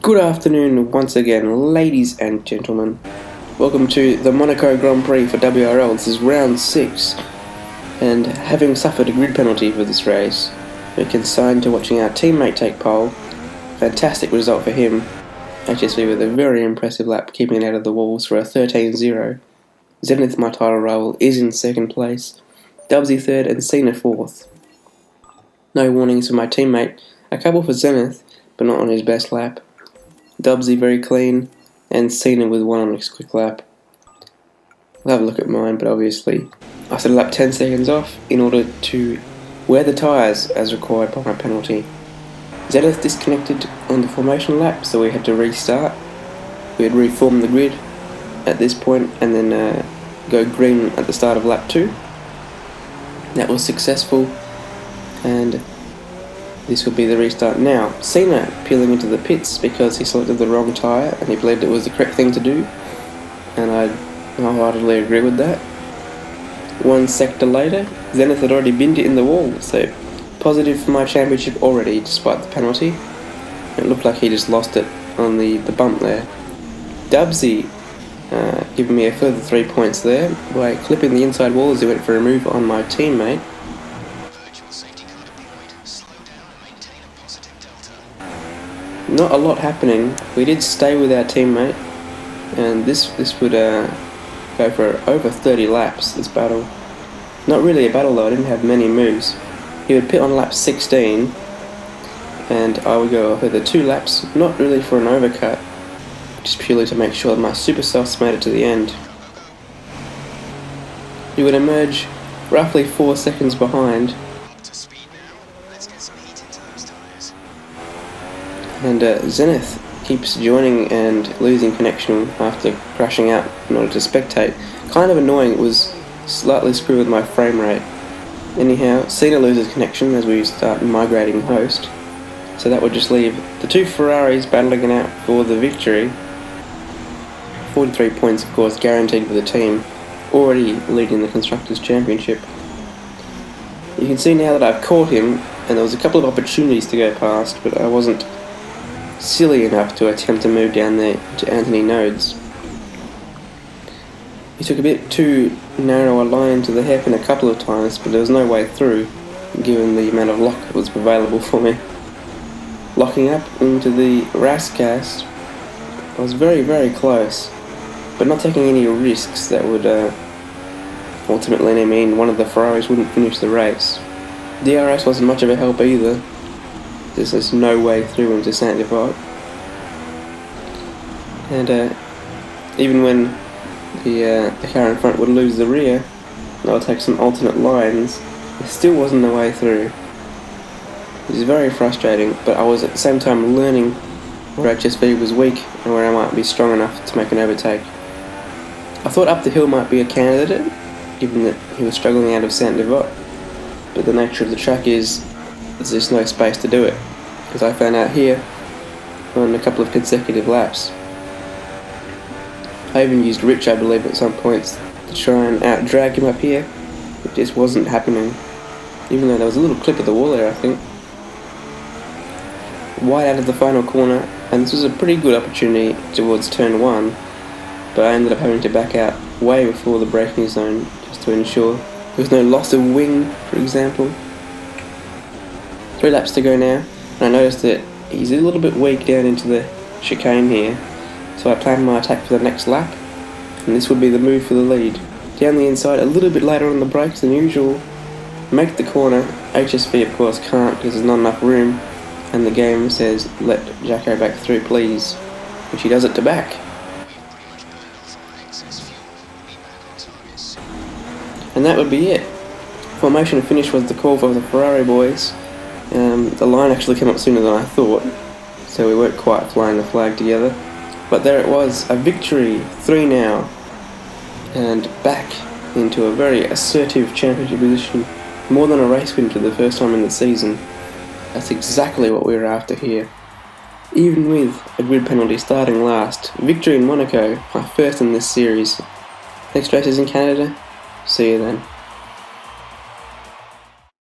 Good afternoon once again, ladies and gentlemen. Welcome to the Monaco Grand Prix for WRL. This is round 6, and having suffered a grid penalty for this race, we're consigned to watching our teammate take pole. Fantastic result for him. HSV with a very impressive lap, keeping it out of the walls for a 13-0. Zenith, my title rival, is in second place. Dubsy third and Cena fourth. No warnings for my teammate. A couple for Zenith, but not on his best lap. Dubsy very clean, and Cena with one on his quick lap. I'll have a look at mine, but obviously I set a lap 10 seconds off in order to wear the tyres as required by my penalty. Zenith disconnected on the formation lap, so we had to restart. We had reformed the grid at this point and then go green at the start of lap 2. That was successful, and this will be the restart now. Cena peeling into the pits because he selected the wrong tyre and he believed it was the correct thing to do, and I wholeheartedly agree with that. One sector later, Zenith had already binned it in the wall, so positive for my championship already despite the penalty. It looked like he just lost it on the bump there. Dubsy giving me a further 3 points there by clipping the inside wall as he went for a move on my teammate. Not a lot happening. We did stay with our teammate, and this would go for over 30 laps, this battle. Not really a battle though, I didn't have many moves. He would pit on lap 16, and I would go a further 2 laps, not really for an overcut, just purely to make sure that my super softs made it to the end. He would emerge roughly 4 seconds behind, and Zenith keeps joining and losing connection after crashing out in order to spectate. Kind of annoying, it was slightly screwed with my frame rate. Anyhow, Cena loses connection as we start migrating host, so that would just leave the 2 Ferraris battling it out for the victory. 43 points, of course, guaranteed for the team, already leading the Constructors' Championship. You can see now that I've caught him, and there was a couple of opportunities to go past, but I wasn't silly enough to attempt to move down there to Anthony Nodes. He took a bit too narrow a line to the hairpin a couple of times, but there was no way through, given the amount of lock that was available for me. Locking up into the Rascast, I was very, very close, but not taking any risks that would ultimately mean one of the Ferraris wouldn't finish the race. DRS wasn't much of a help either. There's no way through into Saint-Devote. And even when the car in front would lose the rear, and I would take some alternate lines, there still wasn't a way through. It was very frustrating, but I was at the same time learning where HSV was weak and where I might be strong enough to make an overtake. I thought up the hill might be a candidate, given that he was struggling out of Saint-Devote, but the nature of the track is there's just no space to do it, as I found out here on a couple of consecutive laps. I even used Rich, I believe, at some points to try and out-drag him up here. It just wasn't happening, even though there was a little clip of the wall there, I think. Wide out of the final corner, and this was a pretty good opportunity towards turn 1, but I ended up having to back out way before the braking zone just to ensure there was no loss of wing, for example. 3 laps to go now, and I noticed that he's a little bit weak down into the chicane here, so I planned my attack for the next lap, and this would be the move for the lead. Down the inside, a little bit later on the brakes than usual, make the corner. HSV of course can't because there's not enough room, and the game says let Jacko back through please, which he does it to back. And that would be it. Formation finish was the call for the Ferrari boys. The line actually came up sooner than I thought, so we weren't quite flying the flag together. But there it was, a victory, 3 now, and back into a very assertive championship position, more than a race win for the first time in the season. That's exactly what we were after here. Even with a grid penalty starting last, victory in Monaco, my first in this series. Next race is in Canada, see you then.